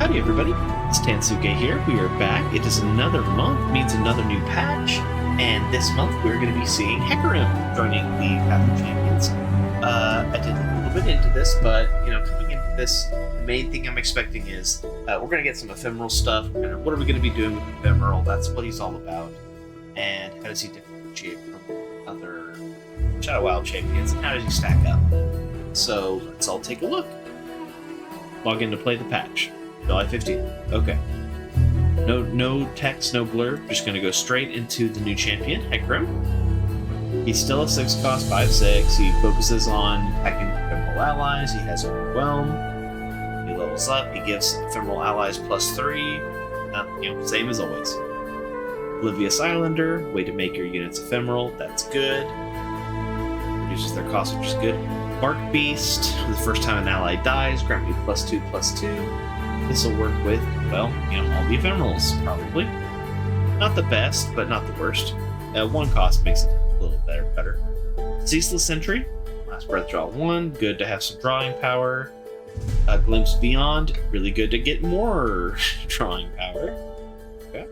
Howdy everybody, it's Tansuke here. We are back. It is another month, means another new patch, and this month we're going to be seeing Hecarim joining the Path of Champions. I did look a little bit into this, but coming into this, the main thing I'm expecting is we're going to get some ephemeral stuff. What are we going to be doing with ephemeral? That's what he's all about, and how does he differentiate from other Shadow Wild champions, and how does he stack up? So let's all take a look. Log in to play the patch. July 15th. Okay. No text, no blur. Just going to go straight into the new champion, Hecarim. He's still a 6 cost, 5/6. He focuses on attacking ephemeral allies. He has Overwhelm. He levels up. He gives ephemeral allies +3. Same as always. Oblivious Islander. Way to make your units ephemeral. That's good. Reduces their cost, which is good. Bark Beast. The first time an ally dies, grant me +2/+2. This will work with, all the ephemerals, probably. Not the best, but not the worst. 1 cost makes it a little better. Ceaseless Sentry. Last breath, draw 1. Good to have some drawing power. Glimpse Beyond. Really good to get more drawing power. Okay.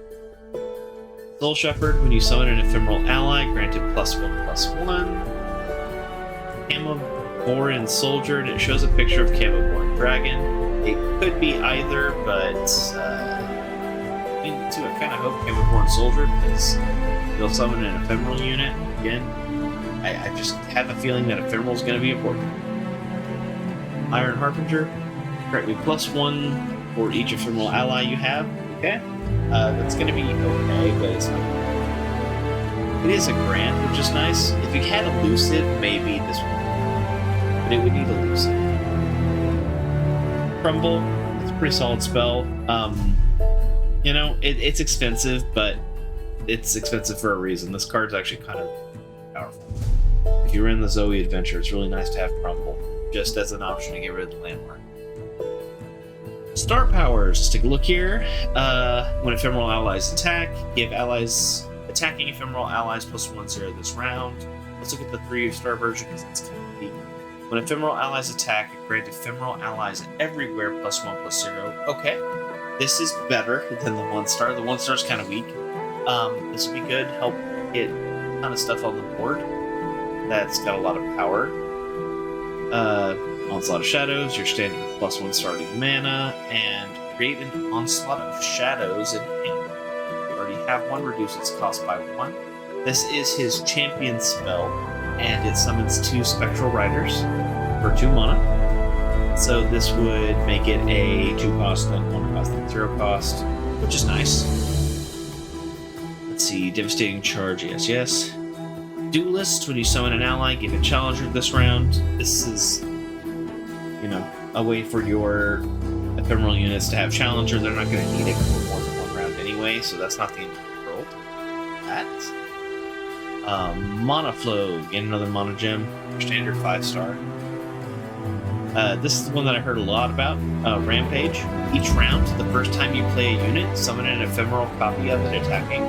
Soul Shepherd. When you summon an ephemeral ally, granted +1/+1. Camoboran Soldier. And it shows a picture of Camoboran Dragon. It could be either, but between the two, I kind of hope Camoboran Soldier, because they'll summon an ephemeral unit. Again, I just have a feeling that ephemeral is going to be important. Iron Harbinger, grant me +1 for each ephemeral ally you have. Okay, that's going to be okay, but it's not. It is a grant, which is nice. If you had elusive, maybe this would, but it would need elusive. Crumble, it's a pretty solid spell. It's expensive, but it's expensive for a reason. This card's actually kind of powerful. If you're in the Zoe adventure, it's really nice to have Crumble, just as an option to get rid of the landmark. Star powers, let's take a look here. When ephemeral allies attack, give allies attacking ephemeral allies +1/0 this round. Let's look at the 3-star version because it's kind of deep. When ephemeral allies attack, grant ephemeral allies everywhere +1/+0. Okay, this is better than the 1-star. The 1-star is kind of weak. This would be good. Help get a ton of stuff on the board. That's got a lot of power. Onslaught of Shadows. You're standing with +1 starting mana, and create an Onslaught of Shadows in hand. You already have one. Reduce its cost by 1. This is his champion spell, and it summons 2 Spectral Riders for 2 mana. So this would make it a 2 cost, then 1 cost, then 0 cost, which is nice. Let's see, Devastating Charge, yes. Duelist, when you summon an ally, give a challenger this round. This is, a way for your ephemeral units to have challenger. They're not going to need it for more than 1 round anyway, so that's not the end of the world. Mana Flow, gain another mana gem, standard 5-star. This is the one that I heard a lot about. Rampage. Each round, the first time you play a unit, summon an ephemeral copy of it attacking.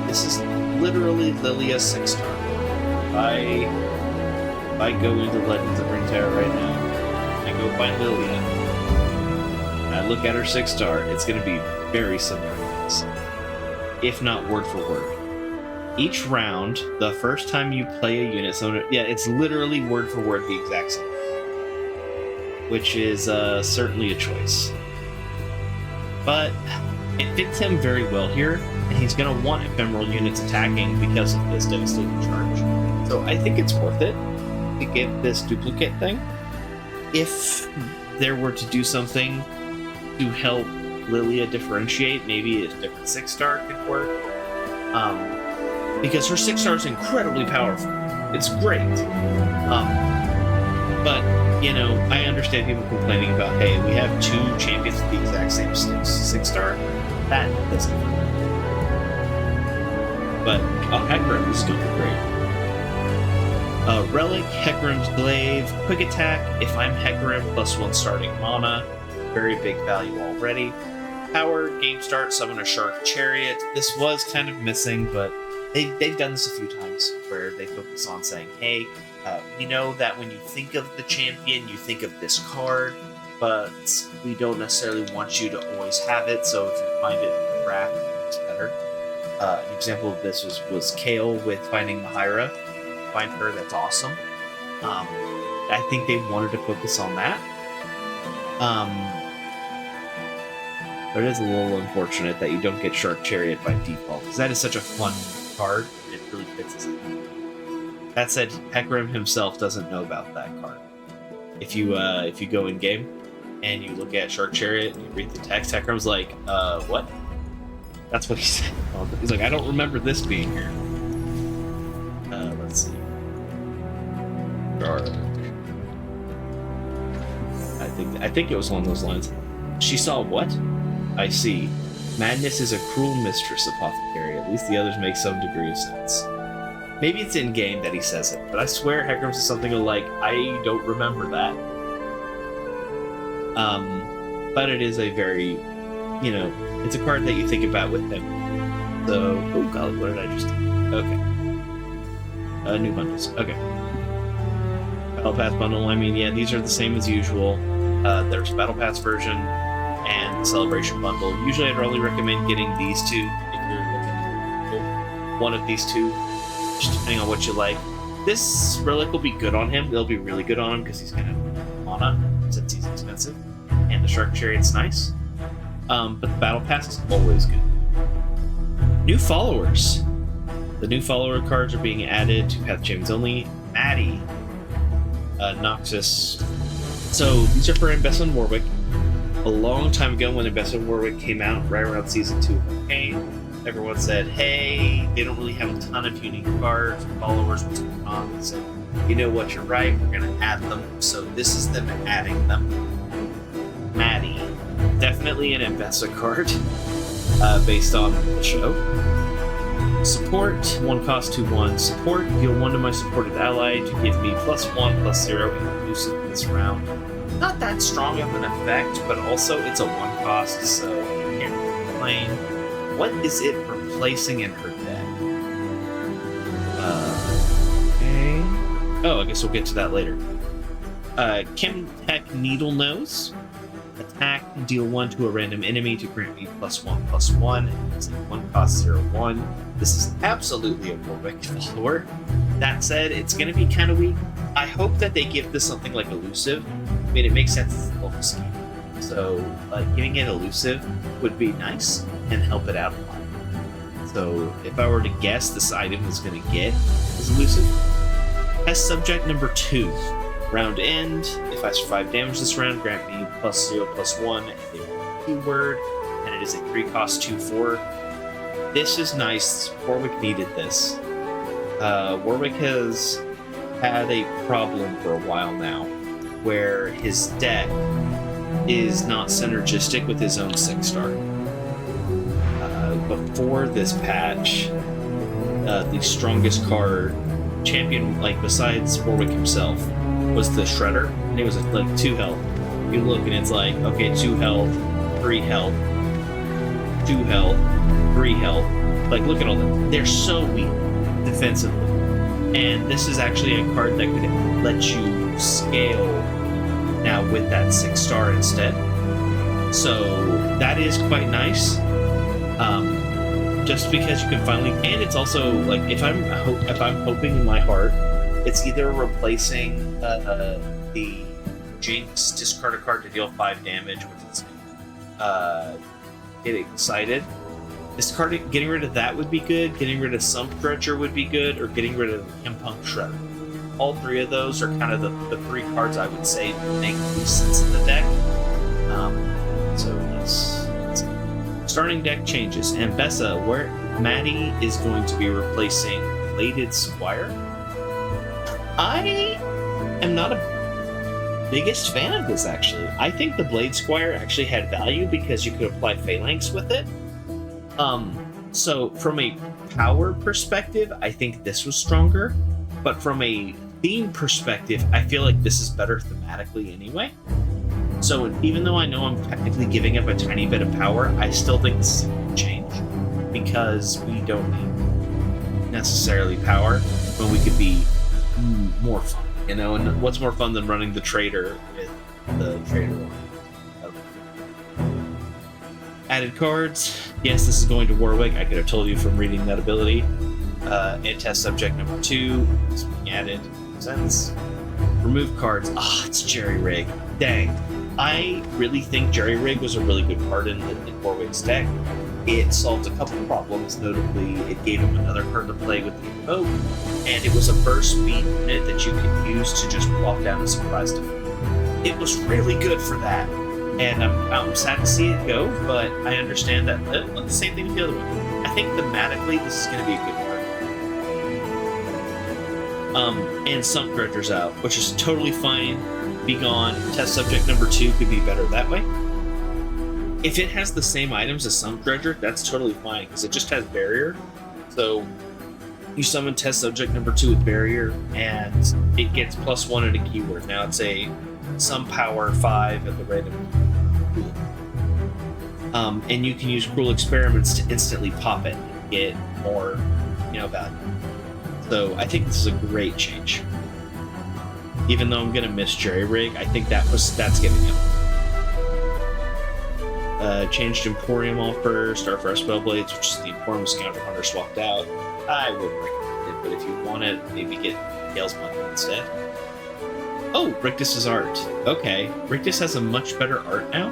This is literally Lilia's 6-star. If I go into Legends of Runeterra right now, and I go find Lilia, and I look at her 6-star, it's going to be very similar to this, if not word for word. Each round, the first time you play a unit, it's literally word for word the exact same, which is certainly a choice. But it fits him very well here, and he's going to want ephemeral units attacking because of this Devastating Charge. So I think it's worth it to get this duplicate thing. If there were to do something to help Lilia differentiate, maybe a different 6-star could work. Because her 6-star is incredibly powerful. It's great. But, I understand people complaining about, hey, we have 2 champions with the exact same 6-star. That doesn't work. But Hecarim is going to be great. Relic, Hecarim's Glaive, Quick Attack. If I'm Hecarim, +1 starting mana. Very big value already. Power, Game Start, summon a Shark Chariot. This was kind of missing, but they've done this a few times where they focus on saying, hey, we know that when you think of the champion, you think of this card. but we don't necessarily want you to always have it. So if you find it in craft, it's better. An example of this was Kale with finding Mahira. Find her, that's awesome. I think they wanted to focus on that. But it is a little unfortunate that you don't get Shark Chariot by default, because that is such a fun card. It really fits his name. That said, Hecarim himself doesn't know about that card. If you go in game and you look at Shark Chariot and you read the text, Hecarim's like, what? That's what he said. He's like, I don't remember this being here. Let's see. Shark. I think it was along those lines. She saw what? I see. Madness is a cruel mistress, Apothecary. At least the others make some degree of sense. Maybe it's in-game that he says it, but I swear Hecarim says something like, I don't remember that. But it is a very, it's a card that you think about with him. So, oh god, what did I just do? Okay. New bundles. Okay. Battle Pass bundle, I mean, yeah, these are the same as usual. There's Battle Pass version and Celebration bundle. Usually I'd only recommend getting these two if you're looking for one of these two, just depending on what you like. This relic will be good on him. They'll be really good on him because he's kind of mana, since he's expensive. And the Shark Chariot's nice. But the Battle Pass is always good. New followers. The new follower cards are being added to Path Champions only. Maddie, Noxus. So these are for Investment Warwick. A long time ago when Investment Warwick came out, right around Season 2 of Arcane, everyone said, hey, they don't really have a ton of unique cards or followers, what's going on? They said, you know what, you're right, we're going to add them. So this is them adding them. Maddie, definitely an Investa card, based on the show. Support, 1 cost 2/1. Support, deal 1 to my supported ally to give me +1/+0 inclusive this round. Not that strong of an effect, but also it's a 1 cost, so you can't really complain. What is it replacing in her deck? Okay. Oh, I guess we'll get to that later. Chemtech Needle Nose. Attack, deal 1 to a random enemy to grant me +1/+1. It's a 1 cost 0/1. This is absolutely a Warwick follower. That said, it's going to be kind of weak. I hope that they give this something like Elusive. I mean, it makes sense as a local scheme. So, giving it Elusive would be nice and help it out a lot. So, if I were to guess, this item is going to get is Elusive. Test subject number 2. Round end. If I survive damage this round, grant me +0/+1 and a keyword, and it is a 3 cost 2/4. This is nice. Warwick needed this. Warwick has had a problem for a while now, where his deck is not synergistic with his own 6-star. Before this patch, the strongest card, champion, besides Warwick himself, was the Shredder, and it was 2 health. You look and it's like, okay, 2 health, 3 health, 2 health, 3 health. Look at all that. They're so weak defensively. And this is actually a card that could let you scale now with that 6-star instead. So that is quite nice. Just because you can finally, and it's also if I'm hoping in my heart, it's either replacing the Jinx, discard a card to deal 5 damage, which is get excited. Getting rid of that would be good, getting rid of Sump Stretcher would be good, or getting rid of Impunk Shredder. All 3 of those are kind of the 3 cards I would say make the least sense in the deck. So yes. Starting deck changes. Ambessa, where Maddie is going to be replacing Bladed Squire. I am not a biggest fan of this, actually. I think the Blade Squire actually had value because you could apply Phalanx with it. So from a power perspective, I think this was stronger, but from a theme perspective, I feel like this is better thematically anyway. So even though I know I'm technically giving up a tiny bit of power, I still think this is a good change, because we don't need necessarily power when we could be more fun, and what's more fun than running the trader with the trader one? Added cards. Yes, this is going to Warwick. I could have told you from reading that ability. And test subject number 2 is being added. Sense. Remove cards. It's Jerry Rig. Dang. I really think Jerry Rig was a really good card in Warwick's deck. It solved a couple problems, notably it gave him another card to play with the Invoke, and it was a burst speed unit that you could use to just plop down a surprise defeat. It was really good for that, and I'm sad to see it go, but I understand that the same thing with the other one. I think thematically this is going to be a good card. And Sunk Dredger's out, which is totally fine. Be gone. Test subject number 2 could be better that way. If it has the same items as Sunk Dredger, that's totally fine, because it just has Barrier. So you summon test subject number 2 with Barrier, and it gets +1 at a keyword. Now it's a some power 5 at the rate of cool. And you can use Cruel Experiments to instantly pop it and get more, value. So I think this is a great change. Even though I'm gonna miss Jerry Rig, I think that's giving him. Changed Emporium offer, Starfire Spellblades, which is the Emporium Scoundrel Hunter swapped out. I wouldn't recommend it, but if you want it, maybe get Gale's Money instead. Oh, Rictus's art. Okay, Rictus has a much better art now.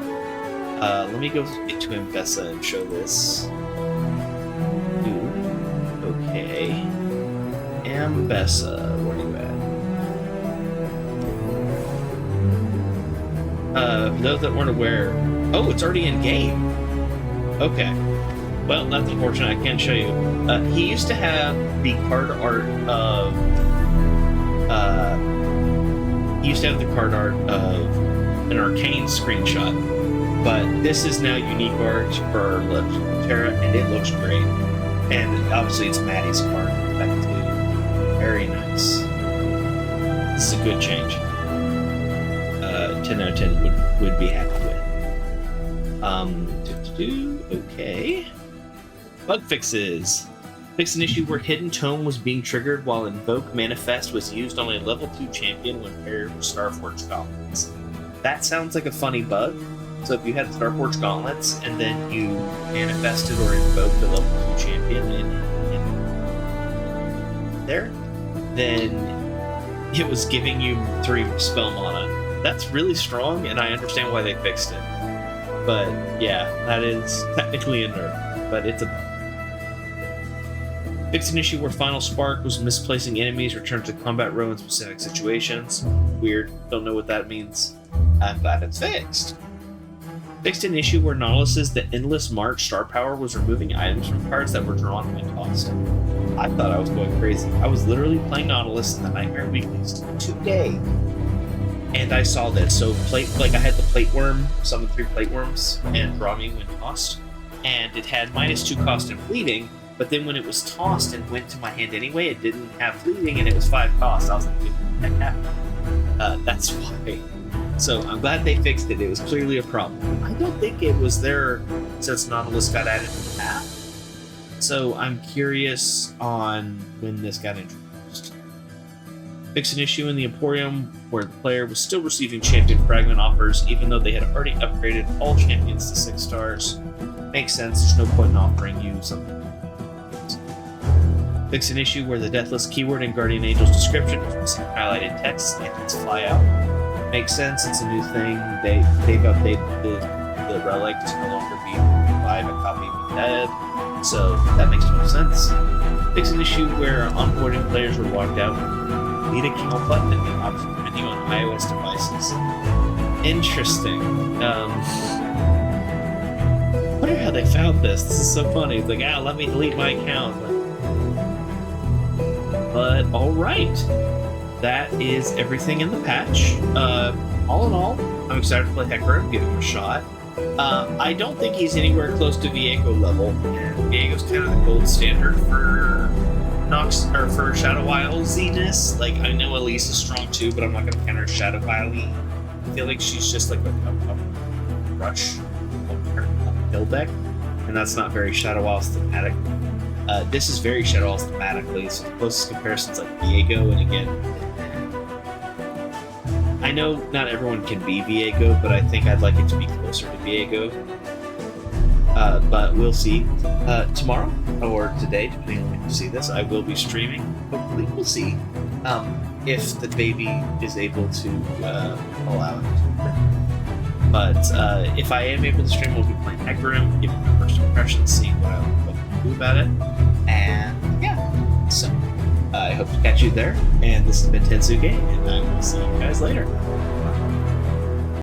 Let me go get to Ambessa and show this. Ooh, okay. Ambessa, where are you at? For those that weren't aware, oh, it's already in game. Okay. Well, that's unfortunate. I can't show you. He used to have the card art of. He used to have the card art of an Arcane screenshot, but this is now unique art for Runeterra, and it looks great. And obviously, it's Maddie's card. Back to very nice. This is a good change. 10 out of 10 would be happy with. Okay. Bug fixes. Fix an issue where Hidden Tome was being triggered while Invoke Manifest was used on a level 2 champion when paired with Starforged Gauntlets. That sounds like a funny bug. So if you had Starforged Gauntlets and then you manifested or invoked a level 2 champion in there, then it was giving you 3 spell mana. That's really strong, and I understand why they fixed it. But yeah, that is technically a nerf, but it's a bug. Fix an issue where Final Spark was misplacing enemies returned to combat row in specific situations. Weird, don't know what that means. I'm glad it's fixed. Fixed an issue where Nautilus's The Endless March star power was removing items from cards that were drawn when tossed. I thought I was going crazy. I was literally playing Nautilus in the Nightmare Weeklies today. And I saw this. So I had the Plate Worm, summon 3 Plate Worms, and draw me when tossed. And it had -2 cost and fleeting, but then when it was tossed and went to my hand anyway, it didn't have fleeting and it was 5 cost. I was like, what the heck happened? That's why. So I'm glad they fixed it. It was clearly a problem. I don't think it was there since Nautilus got added to the path. So I'm curious on when this got introduced. Fix an issue in the Emporium where the player was still receiving champion fragment offers even though they had already upgraded all champions to 6 stars. Makes sense, there's no point in offering you something. Fix an issue where the Deathless keyword in Guardian Angel's description is missing highlighted text and it's fly out. Makes sense, it's a new thing. They've updated the relic to no longer be alive and copy of dead. So that makes total sense. Fix an issue where onboarding players were logged out with need a kill button in the option menu on iOS devices. Interesting. I wonder how they found this. This is so funny. It's like, let me delete my account. But alright. That is everything in the patch. All in all, I'm excited to play Hecarim, give him a shot. I don't think he's anywhere close to Viego level, and Viego's kind of the gold standard for for Shadow Isle-ziness. Like, I know Elise is strong too, but I'm not going to counter Shadow Isle-y. I feel like she's just like a rush kill deck, and that's not very Shadow Isle thematic. This is very Shadow Isle thematically, so the closest comparison's like Viego, and again, I know not everyone can be Viego, but I think I'd like it to be closer to Viego. But we'll see. Tomorrow or today, depending on when you see this, I will be streaming. Hopefully, we'll see if the baby is able to allow it. But if I am able to stream, we'll be playing Hecarim, giving my first impressions, seeing what I do about it. And yeah, so I hope to catch you there. And this has been Tensuge, and I will see you guys later.